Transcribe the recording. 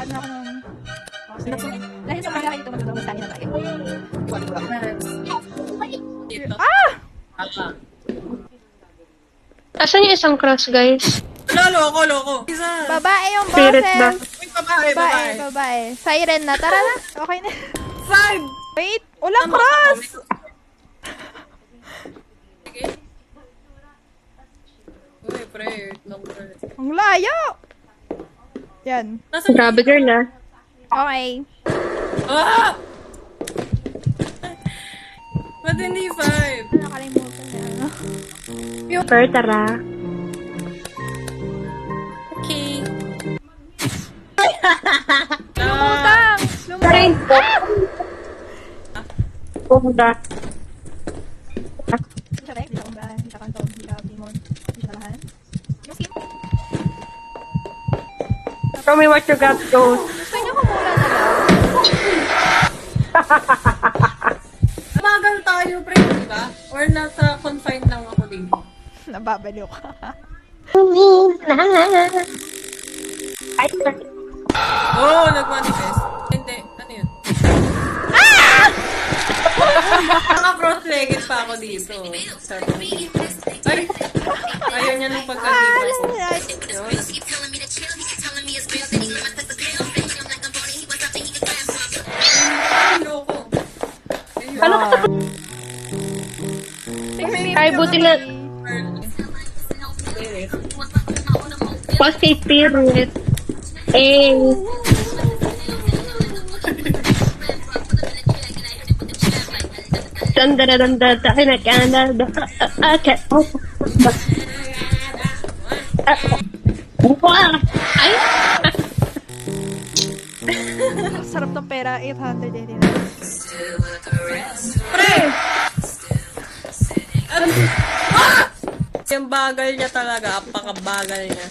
ano ako ng... Dahil sa mga ito, magdadamastani na tayo. Ah! Asan yung isang cross, guys? Loko. Isa. Babae yung Spirit ba? boses. Uy, babae. Siren na. Tara na. Okay na. 5! Wait. Walang cross! Sige. Uy, prayer. Number. Ang layo! Yan. Nasaan? Grabe, girl, ah. Okay. Ah! Ba't hindi 5? Nakalimutan na ano. Per, tara. Okay. Lumutang! Aray! Pumunta. Siya ba? Hindi siya kumbahan. Hindi siya kantong. Hindi siya demon. Hindi siya lahan. Yung skin. Show me what you got, Ghost. Gusto niyo kumula na lang? Magal tayo, pre, di ba? Or nasa confine lang ako dito. Nababaliw ka. Ay, Oh, nag-manifest. Hindi, ano yun? Naka-cross-legged pa ako dito. Sorry. Ay! Ayaw niya nung pagkalipas ko. Yun. Ay, loko. ano ka? Ay, buti na. Positive spirit. Eh. Danda, kinakanda. Okay. Ay! Sarap ng pera. 889. Pre! Ah! Yung bagal niya talaga. Apakabagal niya.